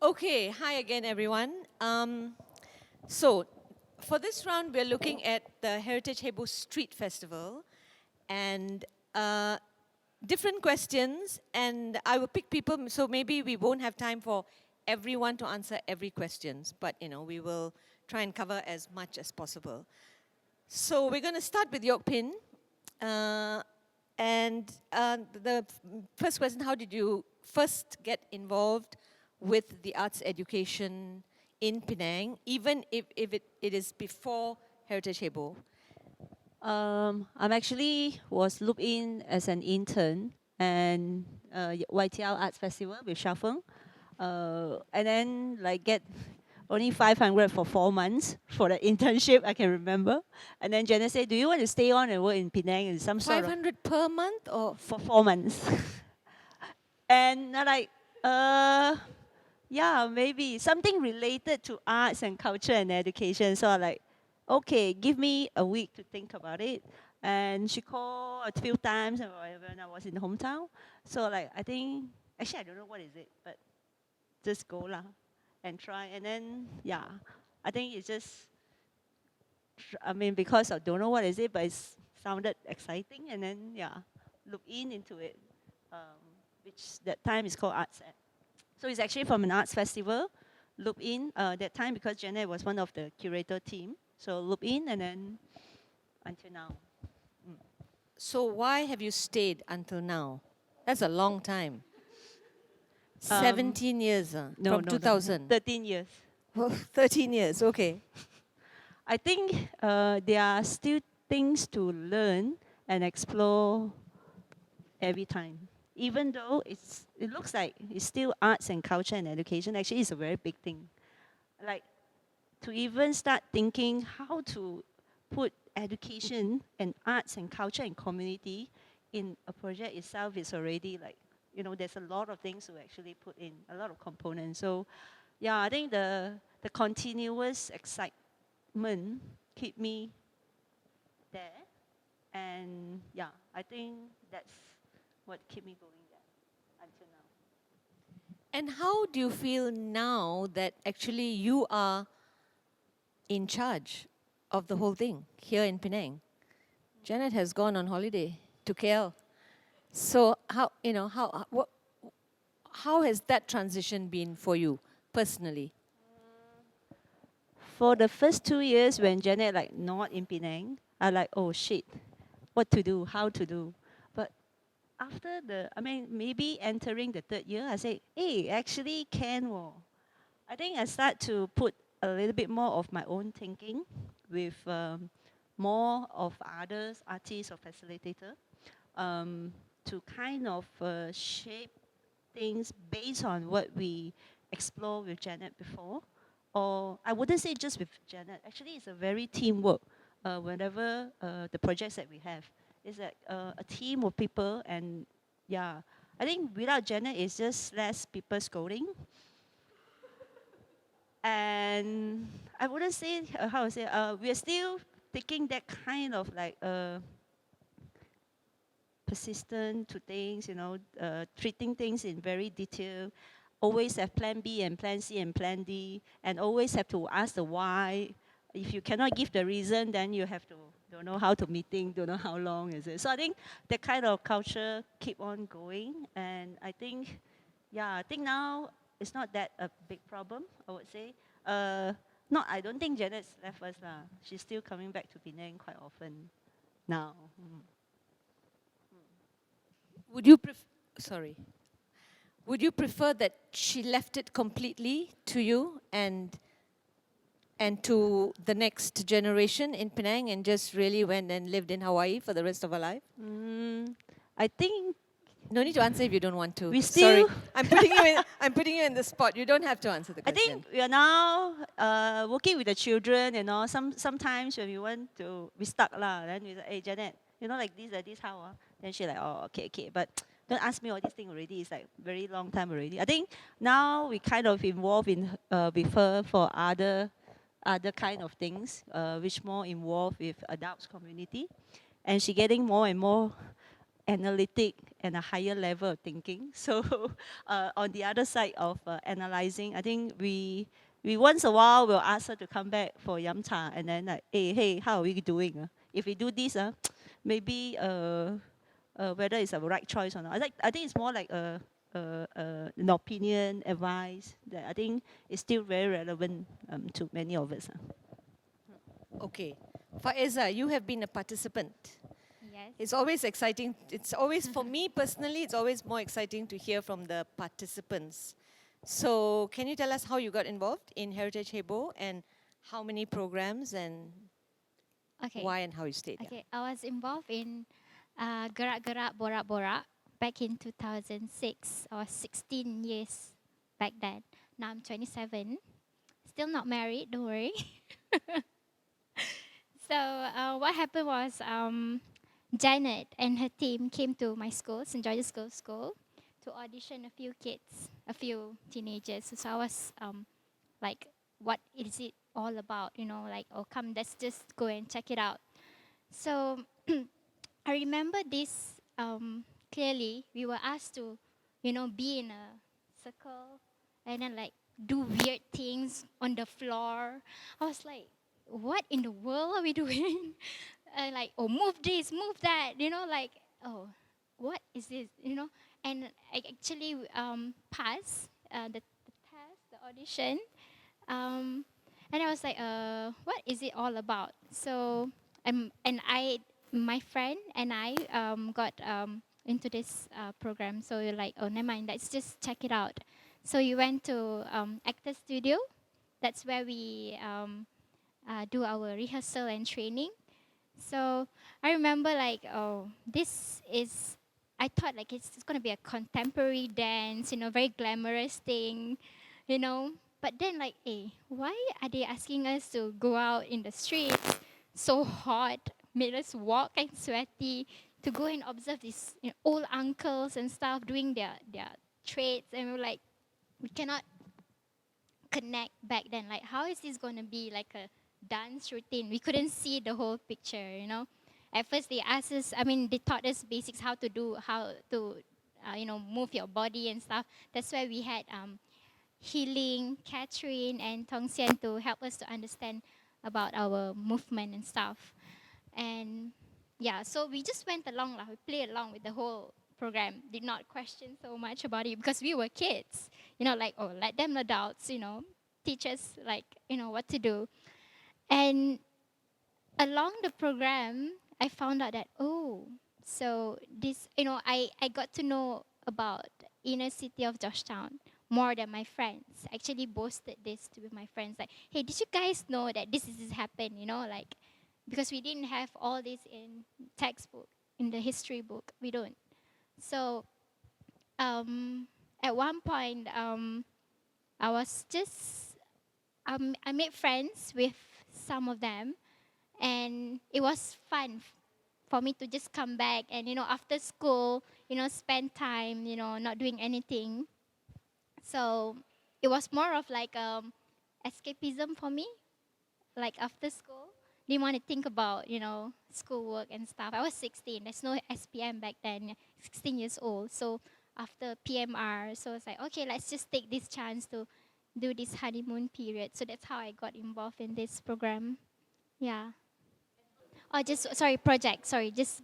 Okay, hi again, everyone. So, for this round, we're looking at the Heritage Heboh Street Festival and different questions. And I will pick people, so maybe we won't have time for everyone to answer every questions, but we will try and cover as much as possible. So, we're going to start with Yok Pin. The first question, how did you first get involved with the arts education in Penang, even if it is before Heritage Hebo? I'm actually was looped in as an intern and YTL Arts Festival with Shafeng. And then like get only 500 for 4 months for the internship, I can remember. And then Janet said, do you want to stay on and work in Penang in some sort of... 500 per month or? For 4 months. And I'm like, yeah, maybe something related to arts and culture and education. So I'm like, okay, give me a week to think about it. And she called a few times and whatever, and I was in the hometown. So like, I think, actually I don't know what is it, but just go lah and try. And then, yeah, I think it's just, I mean, because I don't know what is it, but it sounded exciting. And then, yeah, look into it, which that time is called Arts-ED. So it's actually from an arts festival, loop in that time because Janet was one of the curator team. So loop in and then until now. So why have you stayed until now? That's a long time. 17 years No, from no, 2000. no. 13 years. Oh, 13 years, okay. I think there are still things to learn and explore every time. Even though it looks like it's still arts and culture and education, actually it's a very big thing. Like to even start thinking how to put education and arts and culture and community in a project itself is already like, there's a lot of things to actually put in, a lot of components. So yeah, I think the continuous excitement keep me there. And yeah, I think that's what keep me going there until now. And how do you feel now that actually you are in charge of the whole thing here in Penang? Janet has gone on holiday to KL. So how has that transition been for you personally? For the first 2 years when Janet like not in Penang, I like, oh shit, what to do, how to do. But after maybe entering the third year, I say, hey, actually can. I think I start to put a little bit more of my own thinking with more of others, artists or facilitator, to kind of shape things based on what we explored with Janet before. Or I wouldn't say just with Janet. Actually, it's a very teamwork. Whenever the projects that we have, it's like a team of people, and yeah, I think without Janet, it's just less people scolding. And I wouldn't say how to say we are still taking that kind of like persistent to things, treating things in very detail. Always have plan B and plan C and plan D, and always have to ask the why. If you cannot give the reason, then you have to don't know how to meeting, don't know how long is it. So I think that kind of culture keep on going, and I think, yeah, I think now it's not that a big problem. I would say, not. I don't think Janet's left us lah. She's still coming back to Penang quite often now. Would you would you prefer that she left it completely to you and to the next generation in Penang and just really went and lived in Hawaii for the rest of her life? I think no need to answer if you don't want to. We still Sorry, I'm putting you in the spot. You don't have to answer the question. I think we are now working with the children, sometimes when we want to, we stuck lah. Then we say, hey Janet, like this how? Then she like, oh, okay. But don't ask me all these things already. It's like very long time already. I think now we kind of involved in with her for other kind of things, which more involved with adults community. And she getting more and more analytic and a higher level of thinking. So on the other side of analyzing, I think we once a while will ask her to come back for yam cha, and then like, hey, how are we doing? If we do this, maybe whether it's a right choice or not. I think it's more like an opinion, advice that I think is still very relevant to many of us. Okay. Faiza, you have been a participant. Yes. It's always exciting. It's always, for me personally, it's always more exciting to hear from the participants. So can you tell us how you got involved in Heritage Heboh and how many programs and Okay. why and how you stayed? Yeah. Okay. I was involved in Gerak-Gerak Borak-Borak back in 2006. I was 16 years back then. Now I'm 27. Still not married, don't worry. So what happened was Janet and her team came to my school, St. George's Girls' School, to audition a few kids, a few teenagers. So I was like, what is it all about? You know, like, oh, come, let's just go and check it out. So I remember this clearly. We were asked to, be in a circle and then like do weird things on the floor. I was like, what in the world are we doing? And like, oh, move this, move that, like, oh, what is this, And I actually passed the test, the audition. And I was like, what is it all about? So, my friend and I got into this program. So we're like, oh, never mind, let's just check it out. So we went to Actor Studio. That's where we do our rehearsal and training. So I remember like, oh, I thought like it's going to be a contemporary dance, very glamorous thing, you know. But then like, why are they asking us to go out in the street so hot, made us walk and sweaty, to go and observe these old uncles and stuff doing their trades, and we're like, we cannot connect back then. Like, how is this going to be like a dance routine? We couldn't see the whole picture. At first, they taught us basics, how to move your body and stuff. That's why we had Healing, Catherine, and Tong Sian to help us to understand about our movement and stuff. And yeah, so we just went along, we played along with the whole program, did not question so much about it because we were kids, like, oh, let them adults, teach us, like, what to do. And along the program, I found out that, oh, so this, I got to know about inner city of Georgetown more than my friends. I actually boasted this to my friends, like, hey, did you guys know that this happened, like, because we didn't have all this in textbook, in the history book, we don't. So at one point, I was just, I made friends with some of them, and it was fun for me to just come back and, after school, spend time, not doing anything. So it was more of like escapism for me, like after school. Didn't want to think about, schoolwork and stuff. I was 16. There's no SPM back then. 16 years old. So after PMR, so it's like, okay, let's just take this chance to do this honeymoon period. So that's how I got involved in this program. Yeah. Oh, project. Sorry, just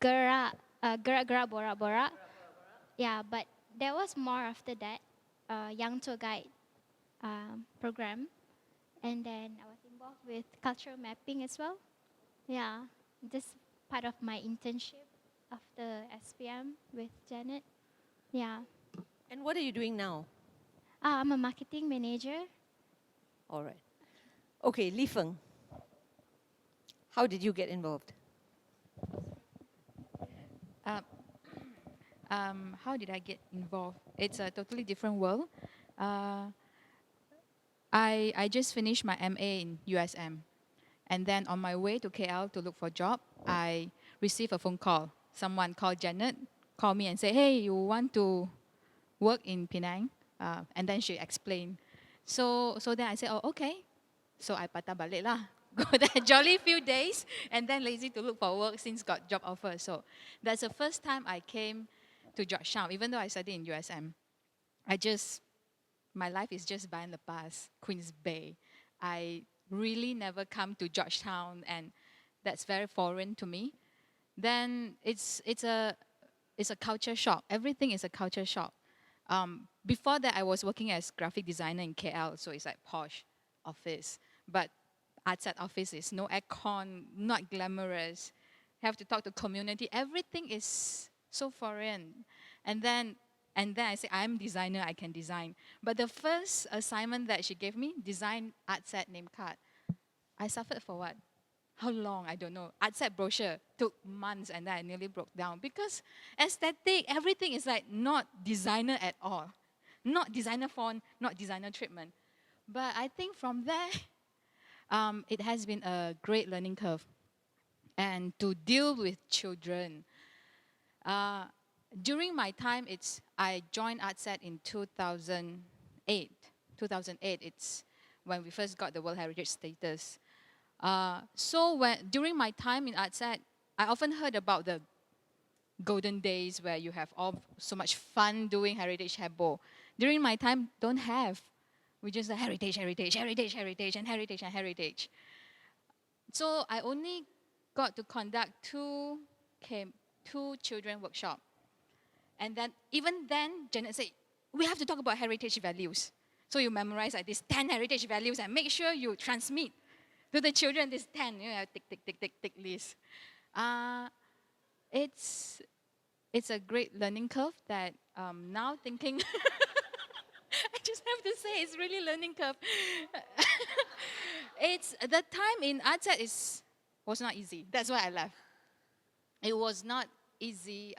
Gerak Borak Borak. Yeah, but there was more after that, young tour guide program. And then I was involved with cultural mapping as well. Yeah, this part of my internship after SPM with Janet. Yeah. And what are you doing now? I'm a marketing manager. All right. Okay, Li Feng. How did you get involved? How did I get involved? It's a totally different world. I just finished my MA in USM. And then on my way to KL to look for a job, I received a phone call. Someone called Janet, called me and said, hey, you want to work in Penang? And then she explained. So then I said, oh, okay. So I patah balik lah, go there jolly few days, and then lazy to look for work since got job offer. So that's the first time I came to Georgetown, even though I studied in USM. My life is just by in the past, Queens Bay. I really never come to Georgetown, and that's very foreign to me. Then it's a culture shock. Everything is a culture shock. Before that, I was working as graphic designer in KL, so it's like posh office. But Arts-ED office is no aircon, not glamorous. Have to talk to community. Everything is so foreign. And then I say, I'm designer, I can design. But the first assignment that she gave me, design Arts-ED name card. I suffered for what? How long? I don't know. Arts-ED brochure took months, and then I nearly broke down because aesthetic, everything is like not designer at all. Not designer font, not designer treatment. But I think from there, it has been a great learning curve. And to deal with children, during my time, I joined Arts-ED in 2008. 2008, it's when we first got the World Heritage status. So during my time in Arts-ED, I often heard about the golden days where you have so much fun doing heritage heboh. During my time, don't have. We just heritage, heritage, heritage, heritage, and heritage, and heritage. So I only got to conduct two children workshop. And then, even then, Janet said, we have to talk about heritage values. So you memorize like these 10 heritage values and make sure you transmit to the children this 10, tick, tick, tick, tick, tick list. It's a great learning curve that now thinking, I just have to say it's really learning curve. The time in Arts-ED was not easy. That's why I left. It was not easy,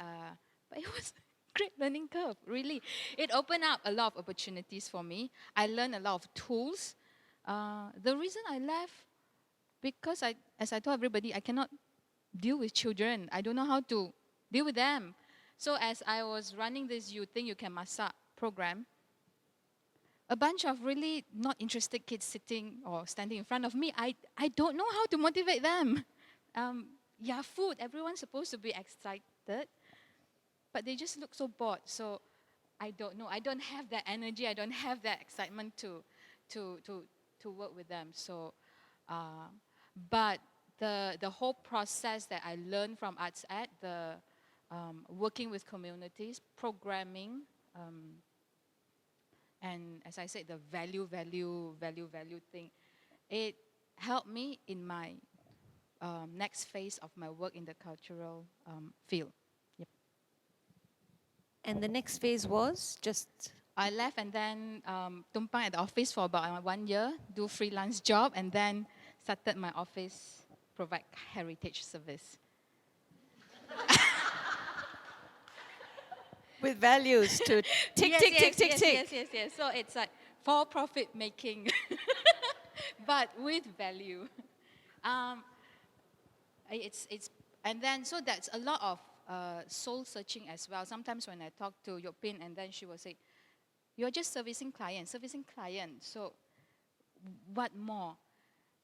but it was great learning curve, really. It opened up a lot of opportunities for me. I learned a lot of tools. The reason I left, because as I told everybody, I cannot deal with children. I don't know how to deal with them. So as I was running this You Think You Can Masak program, a bunch of really not interested kids sitting or standing in front of me, I don't know how to motivate them. Food, everyone's supposed to be excited, but they just look so bored. So I don't know. I don't have that energy. I don't have that excitement to work with them. So, but the whole process that I learned from Arts-ED, the working with communities, programming, and as I said, the value thing, it helped me in my next phase of my work in the cultural field. Yep. And the next phase was just... I left and then tumpang at the office for about 1 year, do freelance job, and then started my office, provide heritage service. With values to tick, tick, tick, tick, tick. Yes. So it's like for profit making, but with value. And then so that's a lot of soul searching as well. Sometimes when I talk to Yopin, and then she will say, "You're just servicing clients. So what more?"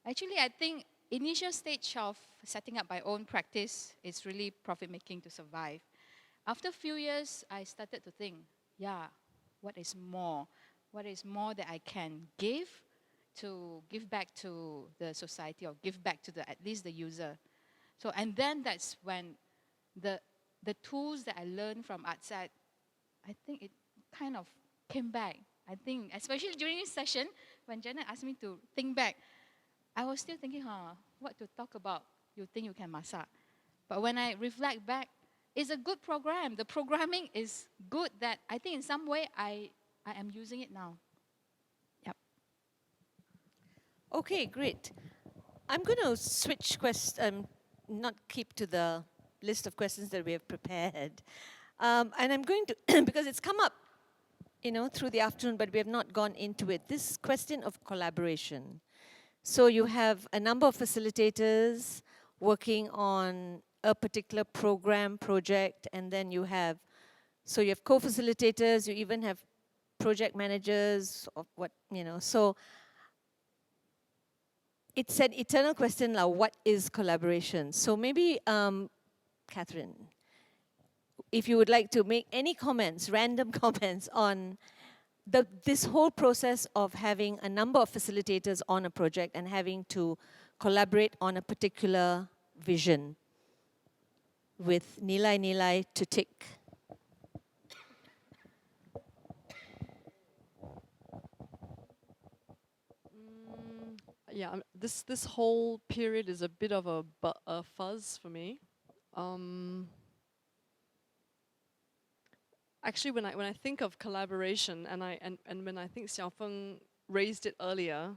Actually, I think initial stage of setting up my own practice is really profit making to survive. After a few years, I started to think, what is more? What is more that I can give back to the society or give back to at least the user? So, and then that's when the tools that I learned from Arts-ED, I think it kind of came back. I think, especially during this session, when Janet asked me to think back, I was still thinking, what to talk about? You think you can masak. But when I reflect back, it's a good program. The programming is good that I think in some way I am using it now. Yep. Okay, great. I'm going to switch not keep to the list of questions that we have prepared. And I'm going to, because it's come up, through the afternoon, but we have not gone into it. This question of collaboration. So you have a number of facilitators working on a particular project, and then you have co-facilitators, you even have project managers, or so it's an eternal question, like, what is collaboration? So maybe, Catherine, if you would like to make any comments, random comments on this whole process of having a number of facilitators on a project and having to collaborate on a particular vision with nilai-nilai to tick. Yeah, this whole period is a bit of a fuzz for me. Actually, when I think of collaboration, and when I think Xiaofeng raised it earlier,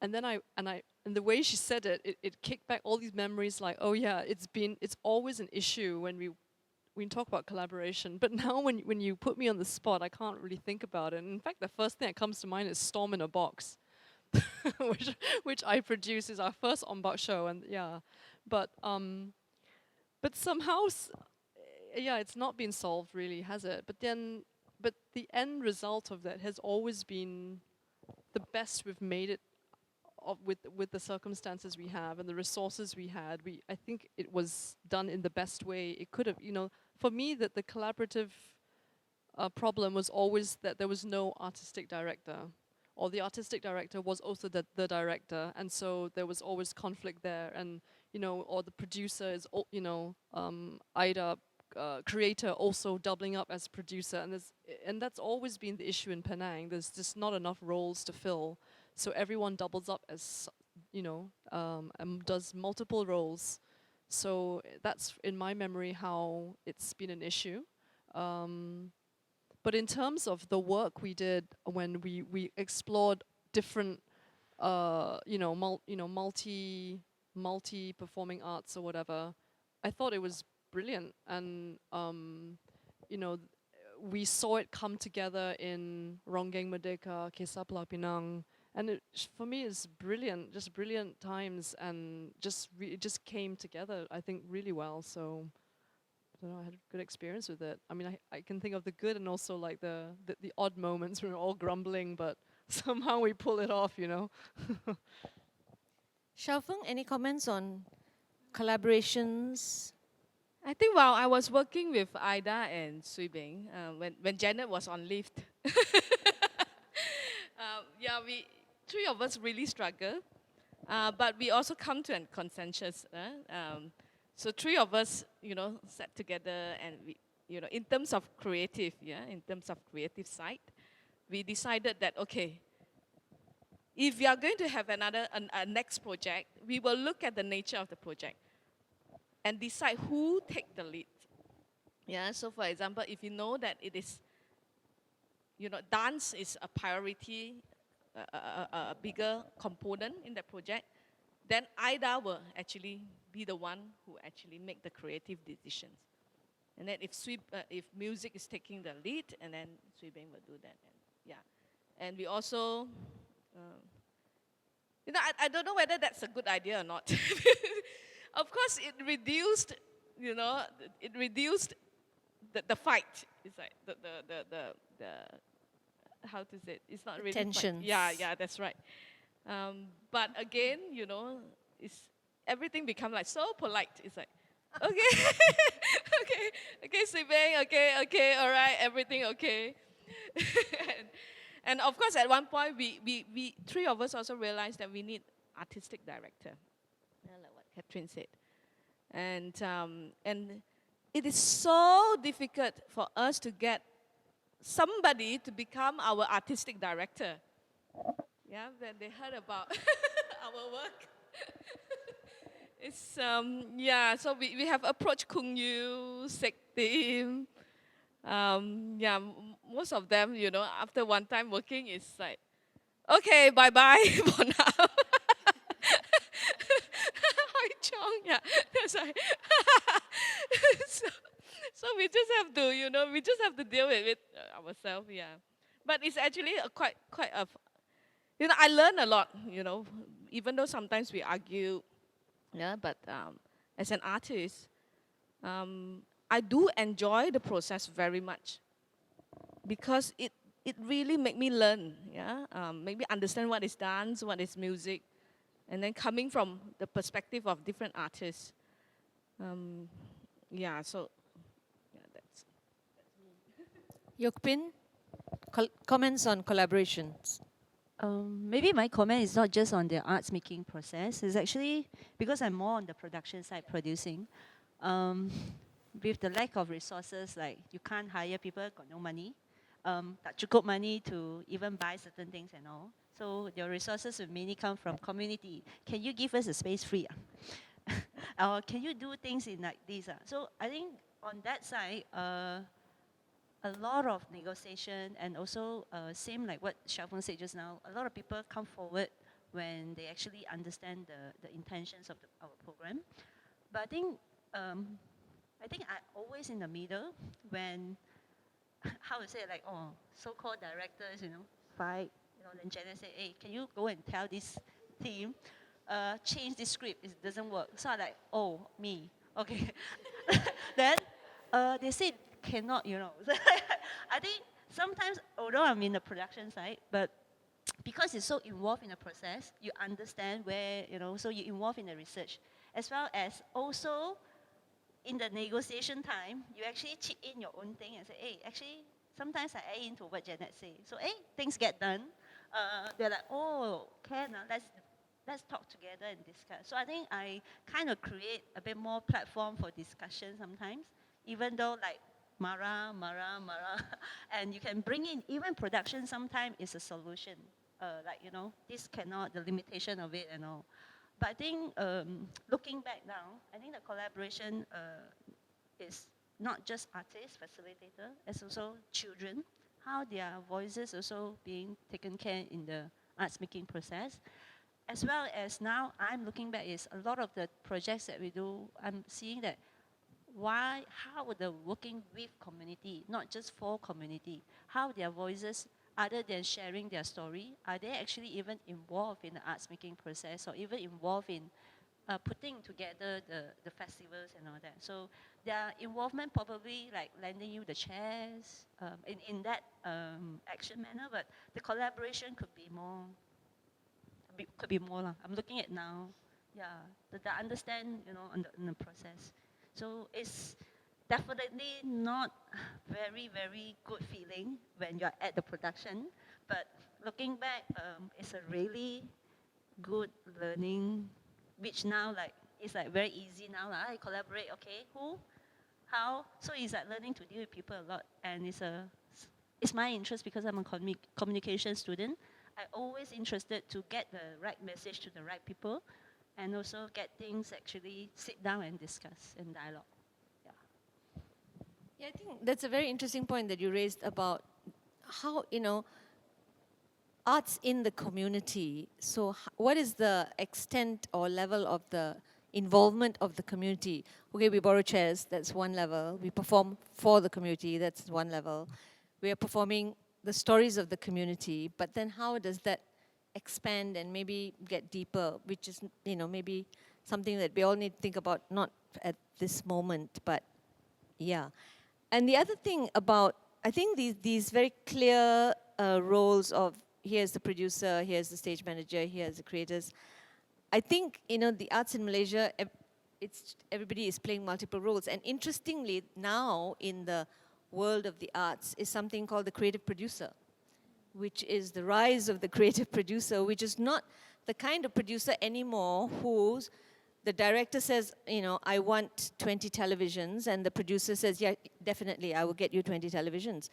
and then and the way she said it, it kicked back all these memories. Like, oh yeah, it's always an issue when we talk about collaboration. But now when you put me on the spot, I can't really think about it. And in fact, the first thing that comes to mind is Storm in a Box. which I produce, is our first on-box show, and yeah, but somehow, yeah, it's not been solved really, has it? But the end result of that has always been the best we've made it with the circumstances we have and the resources we had. I think it was done in the best way it could have. For me, that the collaborative problem was always that there was no artistic director. Or the artistic director was also the director, and so there was always conflict there. And or the producer is, Ida, creator, also doubling up as producer, and that's always been the issue in Penang. There's just not enough roles to fill, so everyone doubles up as and does multiple roles. So that's in my memory how it's been an issue. But in terms of the work we did when we explored different, multi performing arts or whatever, I thought it was brilliant, and we saw it come together in Ronggeng Merdeka, Kisah Pulau Pinang, and for me it's brilliant, just brilliant times, and it just came together, I think, really well. So I had a good experience with it. I mean, I can think of the good and also like the odd moments when we're all grumbling, but somehow we pull it off, Xiaofeng, any comments on collaborations? I think while I was working with Ida and Sui Bing, when Janet was on leave, yeah, three of us really struggled, but we also come to a consensus. So three of us, sat together, and we, in terms of creative, side, we decided that, okay, if we are going to have a next project, we will look at the nature of the project and decide who take the lead. Yeah. So for example, if you know that it is, dance is a priority, a bigger component in the project, then Ida will actually be the one who actually make the creative decisions. And then if music is taking the lead, and then Sui Bing will do that. And yeah. And we also, I don't know whether that's a good idea or not. Of course, it reduced the fight. It's like the how to say it? It's not really tensions. Fight. Yeah, that's right. But again, everything become like so polite. It's like, okay, okay, Sui Bing, okay, all right, everything okay. and of course, at one point, we three of us also realized that we need artistic director, like what Catherine said, and it is so difficult for us to get somebody to become our artistic director. Yeah, when they heard about our work. It's so we have approached Kung Yu, Sek Tim. Most of them, after one time working, it's like, okay, bye-bye for now. Hai Chong, yeah, that's right. so we just have to, deal with it ourselves, yeah. But it's actually quite a, I learn a lot, even though sometimes we argue, yeah, but as an artist, I do enjoy the process very much because it really make me learn, yeah, make me understand what is dance, what is music, and then coming from the perspective of different artists. Yeah, so yeah, that's Yokpin, comments on collaborations. Maybe my comment is not just on the arts making process. It's actually because I'm more on the production side, producing. With the lack of resources, like you can't hire people, got no money, tak cukup money to even buy certain things and all. So your resources will mainly come from community. Can you give us a space free? Or can you do things in like this? So I think on that side, a lot of negotiation and also same like what Xiaofeng said just now, a lot of people come forward when they actually understand the intentions of our program. But I think I always in the middle when, how to say, like, oh, so-called directors, fight, then Janet say, hey, can you go and tell this team, change this script, it doesn't work. So I'm like, oh, me, okay. Then they say cannot, I think sometimes, although I'm in the production side, but because it's so involved in the process, you understand where, so you involved in the research, as well as also in the negotiation time, you actually chip in your own thing and say, hey, actually, sometimes I add into what Janet said. So, hey, things get done. They're like, oh, let's talk together and discuss. So I think I kind of create a bit more platform for discussion sometimes, even though like Mara, and you can bring in, even production sometimes is a solution. This cannot, the limitation of it and all. But I think looking back now, I think the collaboration is not just artists, facilitator, it's also children, how their voices also being taken care in the arts making process. As well as now I'm looking back is a lot of the projects that we do, I'm seeing that how the working with community, not just for community, how their voices, other than sharing their story, are they actually even involved in the arts making process or even involved in putting together the festivals and all that. So their involvement probably like lending you the chairs in that action manner, but the collaboration could be more. Could be more. I'm looking at now, yeah, the understand, in the process. So it's definitely not very, very good feeling when you're at the production, but looking back, it's a really good learning, which now like it's like very easy now. I collaborate, okay, who, how? So it's like learning to deal with people a lot, and it's my interest because I'm a communication student. I always interested to get the right message to the right people, and also get things actually sit down and discuss and dialogue. Yeah, I think that's a very interesting point that you raised about how, arts in the community. So what is the extent or level of the involvement of the community? Okay, we borrow chairs, that's one level. We perform for the community, that's one level. We are performing the stories of the community, but then how does that expand and maybe get deeper, which is, maybe something that we all need to think about, not at this moment, but yeah. And the other thing about, I think these very clear roles of here's the producer, here's the stage manager, here's the creators. I think, the arts in Malaysia, everybody is playing multiple roles. And interestingly, now in the world of the arts is something called the creative producer, which is the rise of the creative producer, which is not the kind of producer anymore who's the director says, I want 20 televisions, and the producer says, yeah, definitely, I will get you 20 televisions.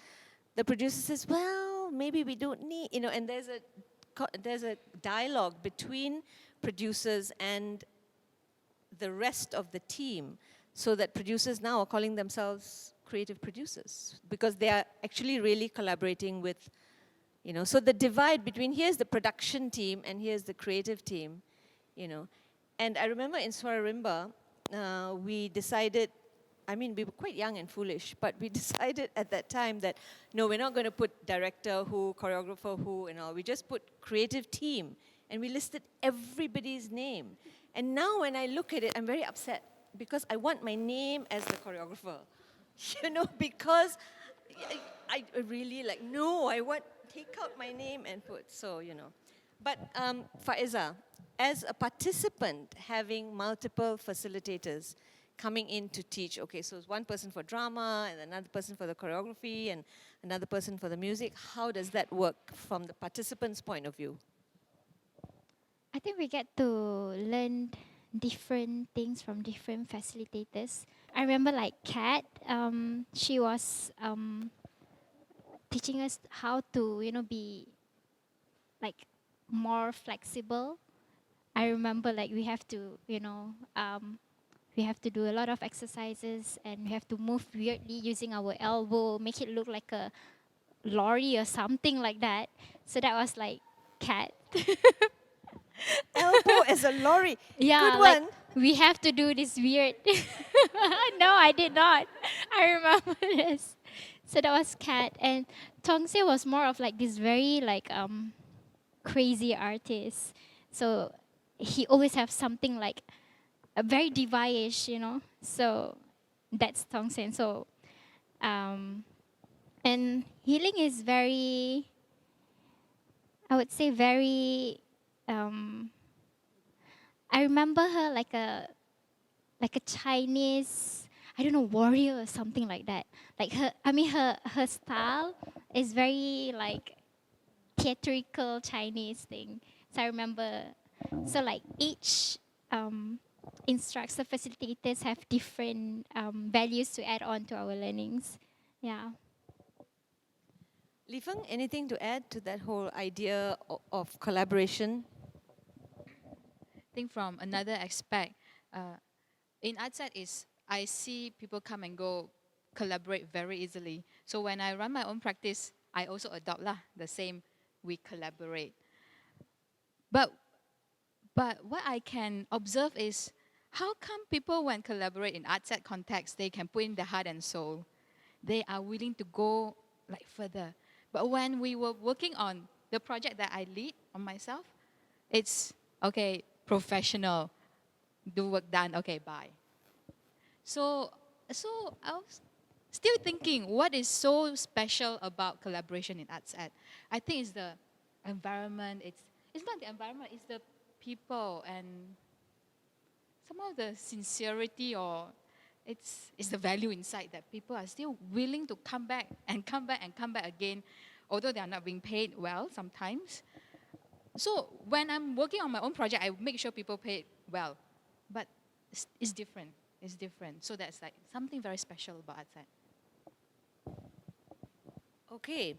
The producer says, well, maybe we don't need, and there's a dialogue between producers and the rest of the team, so that producers now are calling themselves creative producers, because they are actually really collaborating with, so the divide between here's the production team and here's the creative team, And I remember in Swarimba, we decided, we were quite young and foolish, but we decided at that time that, no, we're not going to put director who, choreographer who, and all. We just put creative team, and we listed everybody's name. And now when I look at it, I'm very upset, because I want my name as the choreographer. Because I really no, take out my name and put, so, But Faiza, as a participant having multiple facilitators coming in to teach, okay, so it's one person for drama and another person for the choreography and another person for the music, how does that work from the participant's point of view? I think we get to learn different things from different facilitators. I remember like Kat, she was teaching us how to, be like more flexible. I remember like we have to, we have to do a lot of exercises and we have to move weirdly using our elbow, make it look like a lorry or something like that. So that was like Cat. Elbow as a lorry. Yeah, Good like one. we have to do this weird. No, I did not. I remember this. So that was Cat, and Tongse was more of like this very like crazy artist. So he always have something like a very diva-ish. So that's Tongse. So and healing is very, I would say very. I remember her like a Chinese, I don't know, warrior or something like that. Like her style is very like theatrical Chinese thing. So I remember, so like each instructor facilitators have different values to add on to our learnings. Yeah. Li Feng, anything to add to that whole idea of collaboration? I think from another aspect, in Arts-ED is I see people come and go, collaborate very easily. So when I run my own practice, I also adopt the same. We collaborate. But what I can observe is how come people when collaborate in Arts-ED context, they can put in their heart and soul. They are willing to go like further. But when we were working on the project that I lead on myself, it's okay, professional, do work done, okay, bye. So I was still thinking, what is so special about collaboration in Arts-ED? I think it's the environment. It's not the environment, it's the people and somehow the sincerity, or it's the value inside that people are still willing to come back and come back and come back again, although they are not being paid well sometimes. So when I'm working on my own project, I make sure people pay well, but it's different. It's different. So that's like something very special about Arts-ED. Okay.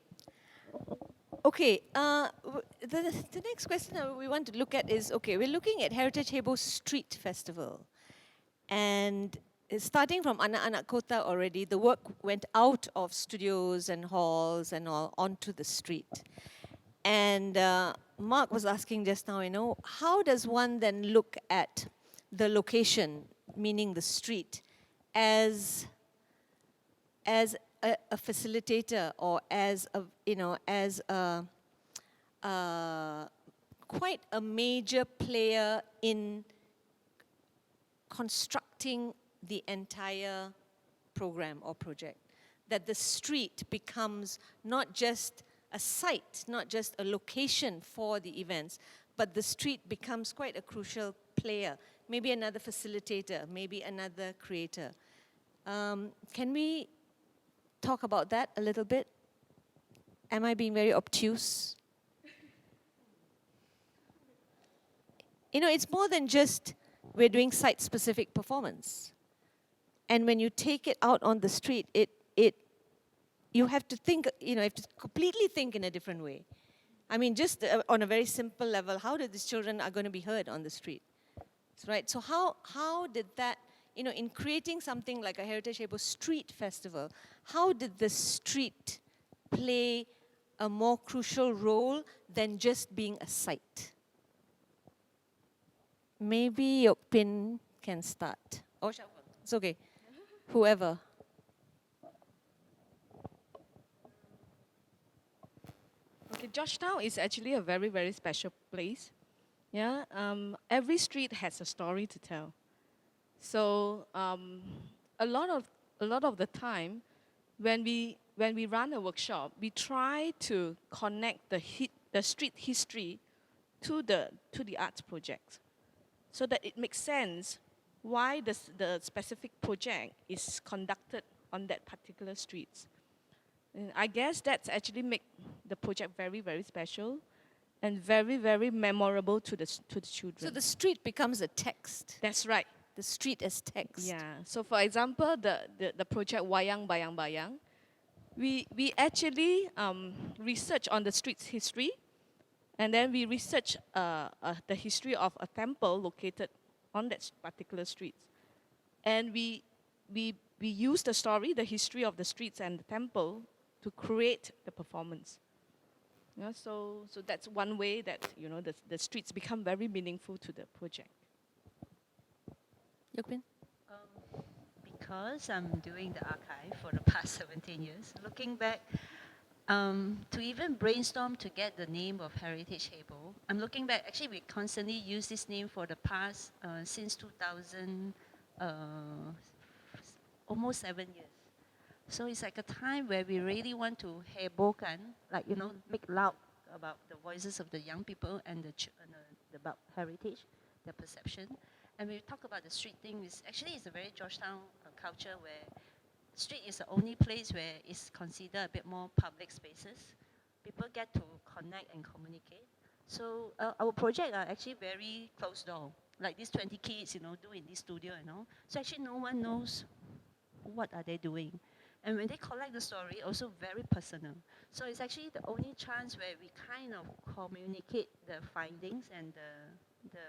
Okay, the next question that we want to look at is, okay, we're looking at Heritage Heboh Street Festival. And starting from Anak Anak Kota already, the work went out of studios and halls and all onto the street. And Mark was asking just now, how does one then look at the location, meaning the street, as a facilitator or as quite a major player in constructing the entire program or project, that the street becomes not just a site, not just a location for the events, but the street becomes quite a crucial player, maybe another facilitator, maybe another creator. Can we talk about that a little bit? Am I being very obtuse? It's more than just we're doing site-specific performance. And when you take it out on the street, you have to think, you have to completely think in a different way. I mean, just on a very simple level, how did these children are going to be heard on the street? Right? So how did that, in creating something like a Heritage Heboh Street Festival, how did the street play a more crucial role than just being a site? Maybe your pin can start. Oh, it's okay. Whoever. Okay, Georgetown is actually a very, very special place. Yeah, every street has a story to tell. So a lot of the time, when we run a workshop, we try to connect the street history to the arts project, so that it makes sense why the specific project is conducted on that particular streets. And I guess that's actually make the project very, very special and very, very memorable to the children. So the street becomes a text. That's right. The street as text. Yeah. So for example, the project Wayang Bayang Bayang, we actually research on the street's history, and then we research the history of a temple located on that particular street, and we use the story, the history of the streets and the temple to create the performance. Yeah, so that's one way that the streets become very meaningful to the project. Yokpin? Because I'm doing the archive for the past 17 years, looking back, to even brainstorm to get the name of Heritage Heboh, I'm looking back, actually we constantly use this name for the past, since 2000, almost 7 years. So it's like a time where we really want to hebohkan, like, make loud about the voices of the young people and about heritage, their perception. And we talk about the street thing, it's a very Georgetown culture where street is the only place where it's considered a bit more public spaces. People get to connect and communicate. So our project are actually very closed door. Like these 20 kids, do in this studio and all. So actually no one knows what are they doing. And when they collect the story, also very personal. So it's actually the only chance where we kind of communicate the findings and the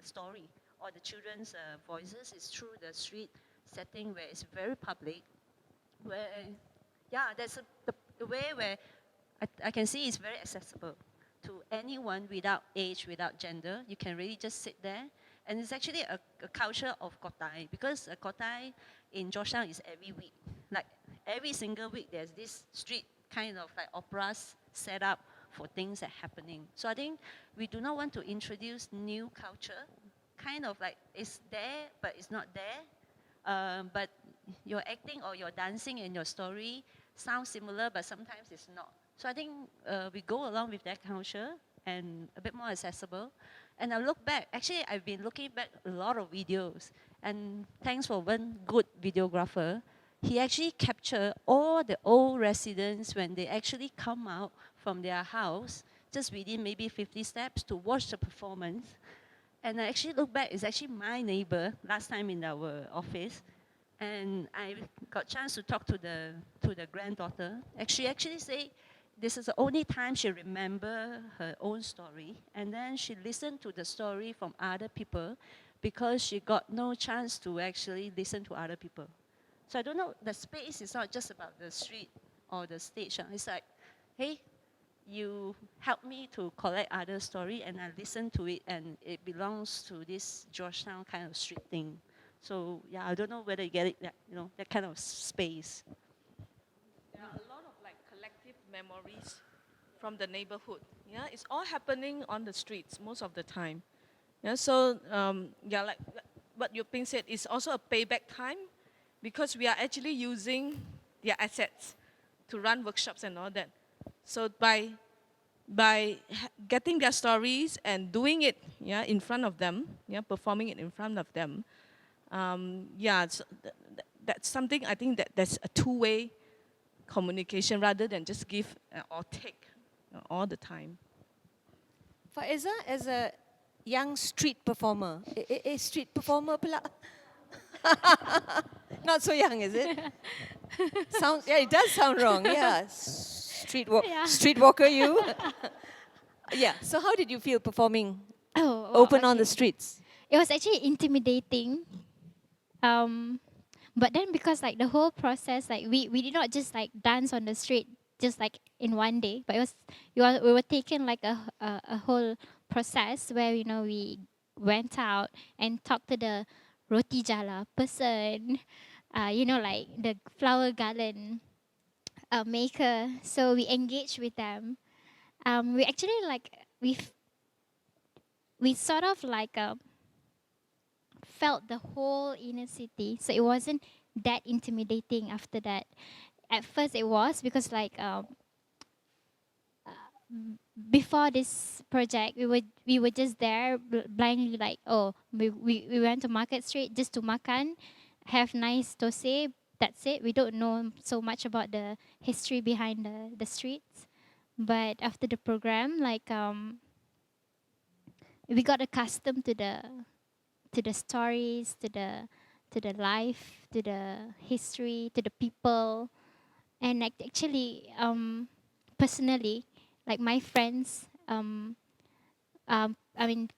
story or the children's voices is through the street setting where it's very public. Where, that's the way where I can see it's very accessible to anyone without age, without gender. You can really just sit there. And it's actually a culture of kotai, because a kotai in Georgetown is every week. Like every single week, there's this street kind of like operas set up for things that are happening. So I think we do not want to introduce new culture, kind of like it's there, but it's not there. But your acting or your dancing and your story sounds similar, but sometimes it's not. So I think we go along with that culture and a bit more accessible. And I look back, actually I've been looking back a lot of videos, and thanks for one good videographer. He actually captured all the old residents when they actually come out from their house, just within maybe 50 steps to watch the performance. And I actually look back, it's actually my neighbor last time in our office. And I got chance to talk to the granddaughter. She actually say, this is the only time she remember her own story. And then she listened to the story from other people because she got no chance to actually listen to other people. So I don't know, the space is not just about the street or the stage. It's like, hey, you help me to collect other story and I listen to it, and it belongs to this Georgetown kind of street thing. So I don't know whether you get it, that kind of space. There are a lot of like collective memories from the neighborhood. Yeah, it's all happening on the streets most of the time. Yeah, so like what Yuping said, it's also a payback time because we are actually using their assets to run workshops and all that. So by getting their stories and doing it, in front of them, performing it in front of them, so that's something I think that there's a two-way communication rather than just give or take all the time. Faiza, as a young street performer, street performer pula? Not so young, is it? It does sound wrong. Yeah, streetwalker, you. So how did you feel performing open on the streets? It was actually intimidating. But then because like the whole process, like we did not just like dance on the street just like in one day, but we were taking like a whole process where we went out and talked to the roti jala person, like the flower garland maker. So we engaged with them. We actually like we sort of like felt the whole inner city. So it wasn't that intimidating after that. At first it was because like before this project, we were just there blindly, like, oh, we went to Market Street just to makan, have nice dosai. That's it. We don't know so much about the history behind the streets. But after the program, like, we got accustomed to the stories, to the life, to the history, to the people, and actually, personally, like my friends, I mean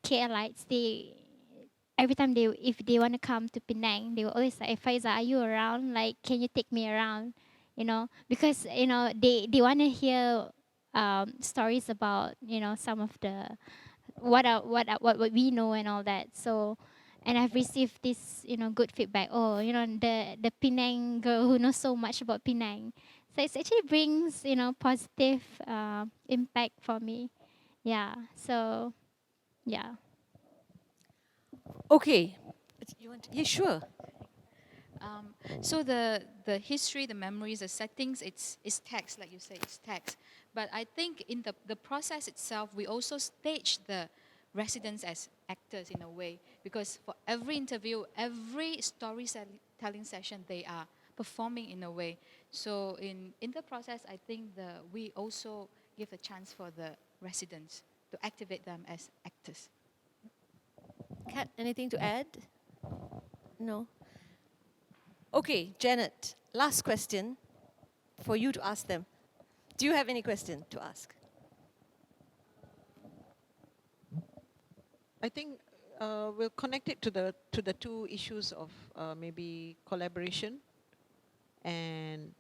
KLites, they every time they if they want to come to Penang, they will always say, Faiza, are you around? Like, can you take me around? You know, because they want to hear stories about some of the what we know and all that. So, and I've received this good feedback. Oh, the Penang girl who knows so much about Penang. So it actually brings positive impact for me. Yeah. So yeah. Okay. You want yeah, sure. So the history, the memories, the settings, it's text, like you say, it's text. But I think in the process itself, we also stage the residents as actors in a way, because for every interview, every storytelling session, they are performing in a way. So in the process, I think we also give a chance for the residents to activate them as actors. Kat, anything to add? No. Okay, Janet, last question for you to ask them. Do you have any question to ask? I think we'll connect it to the two issues of maybe collaboration and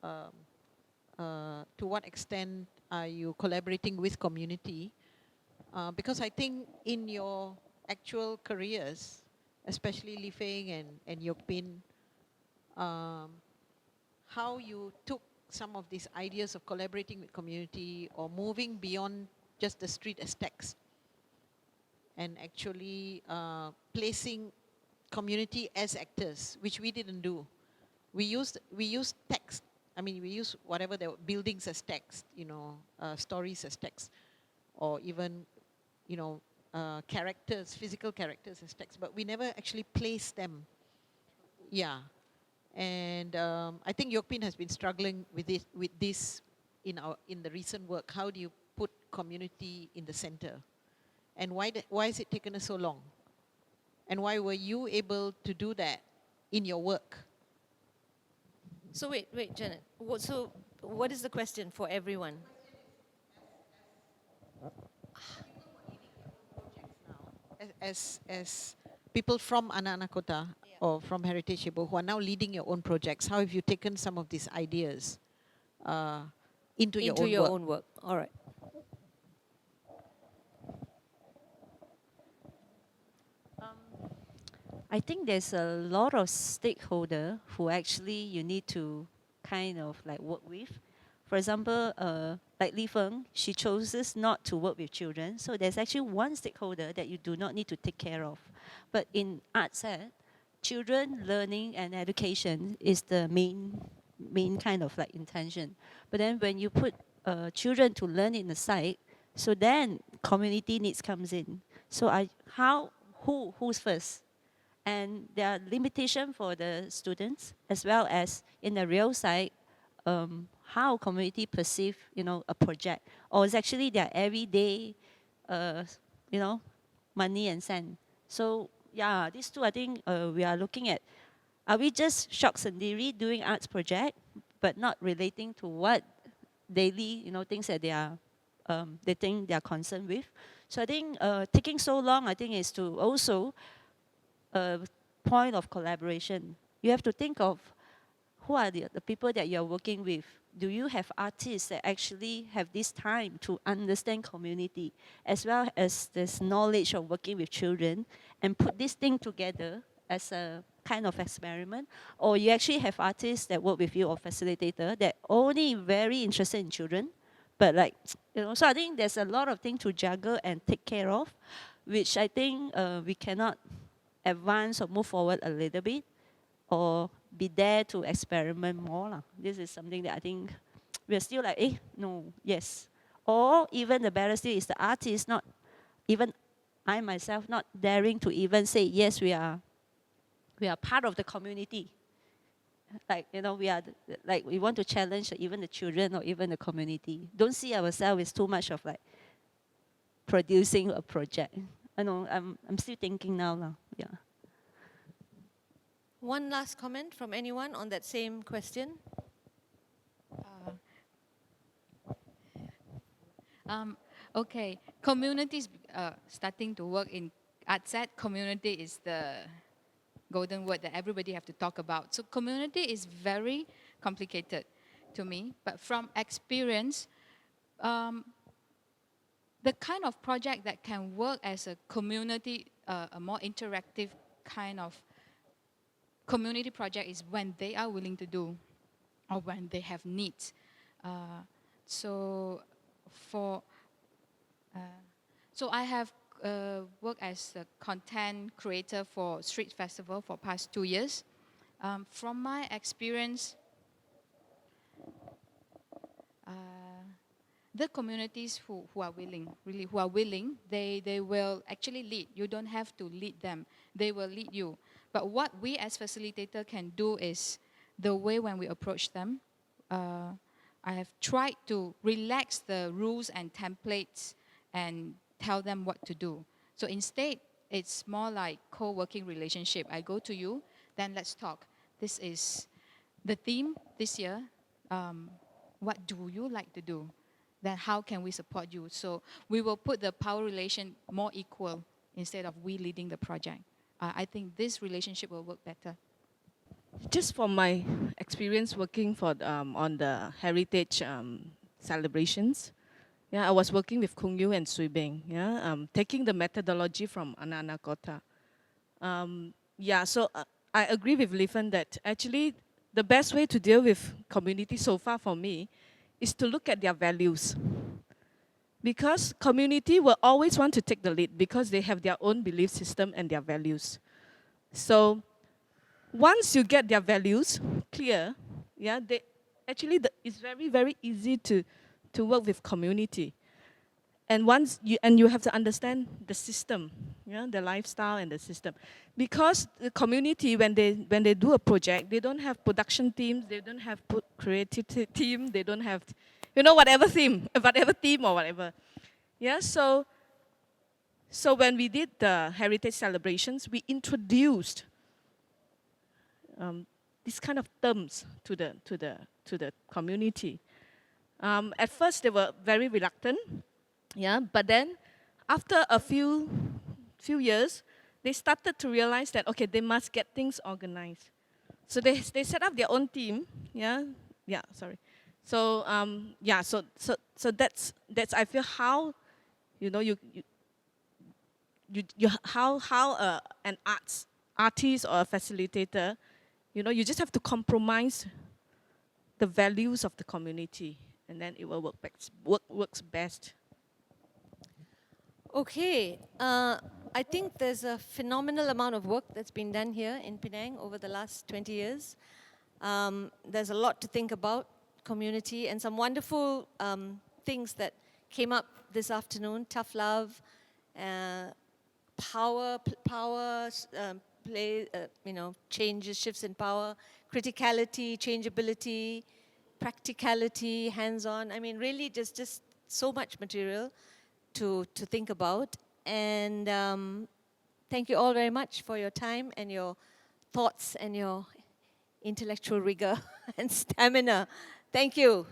to what extent are you collaborating with community? Because I think in your actual careers, especially Li Feng and Yok Bin, how you took some of these ideas of collaborating with community or moving beyond just the street as text and actually placing community as actors, which we didn't do. We used text. I mean, we use whatever the buildings as text, stories as text, or even, characters, physical characters as text. But we never actually placed them. Yeah, and I think Yok Bin has been struggling with this in the recent work. How do you put community in the center? And why has it taken us so long? And why were you able to do that in your work? So wait, Janet. So what is the question for everyone? As people from Anak Anak Kota or from Heritage Heboh who are now leading your own projects, how have you taken some of these ideas into your own work? All right. I think there's a lot of stakeholder who actually you need to kind of like work with. For example, like Li Feng, she chooses not to work with children. So there's actually one stakeholder that you do not need to take care of. But in Arts-ED, children learning and education is the main kind of like intention. But then when you put children to learn in the site, so then community needs comes in. So who's first? And there are limitations for the students as well as in the real side, how community perceive a project, or it's actually their everyday money and cent. So yeah, these two I think we are looking at, are we just shock sendiri doing arts project but not relating to what daily things that they think they are concerned with. So I think taking so long, I think, is to also a point of collaboration. You have to think of who are the people that you're working with. Do you have artists that actually have this time to understand community as well as this knowledge of working with children and put this thing together as a kind of experiment? Or you actually have artists that work with you or facilitator that only very interested in children, but so I think there's a lot of things to juggle and take care of, which I think we cannot advance or move forward a little bit or be there to experiment more. This is something that I think we're still like, no, yes. or even the barrister is the artist, not even I myself not daring to even say, yes, we are part of the community. Like, you know, like we want to challenge even the children or even the community. Don't see ourselves as too much of like producing a project. I know, I'm still thinking now. Yeah. One last comment from anyone on that same question? Okay, communities starting to work in Arts-ED. Community is the golden word that everybody have to talk about. So community is very complicated to me, but from experience, the kind of project that can work as a community, a more interactive kind of community project is when they are willing to do, or when they have needs. So I have worked as a content creator for Street Festival for past 2 years. From my experience, the communities who are willing, they will actually lead. You don't have to lead them. They will lead you. But what we as facilitator can do is the way when we approach them. I have tried to relax the rules and templates and tell them what to do. So instead, it's more like co-working relationship. I go to you, then let's talk. This is the theme this year. What do you like to do? Then how can we support you? So we will put the power relation more equal instead of we leading the project. I think this relationship will work better. Just from my experience working for on the heritage celebrations, yeah, I was working with Kung Yu and Sui Beng, yeah, taking the methodology from Anak Anak Kota. Yeah, so I agree with Lifen that actually the best way to deal with community so far for me is to look at their values. Because community will always want to take the lead because they have their own belief system and their values. So once you get their values clear, yeah, it's very, very easy to work with community. And you have to understand the system, yeah, the lifestyle and the system. Because the community, when they do a project, they don't have production teams, they don't have creativity team, they don't have, whatever theme or whatever. Yeah, so when we did the heritage celebrations, we introduced these kind of terms to the community. At first, they were very reluctant, yeah. But then, after a few years, they started to realize that okay, they must get things organized. So they set up their own team, yeah. So so that's I feel how, how an artist or a facilitator, you just have to compromise the values of the community, and then it will works best. Okay, I think there's a phenomenal amount of work that's been done here in Penang over the last 20 years. There's a lot to think about, community, and some wonderful things that came up this afternoon. Tough love, power, play, changes, shifts in power, criticality, changeability, practicality, hands-on. I mean, really just so much material to think about. And thank you all very much for your time and your thoughts and your intellectual rigor and stamina. Thank you.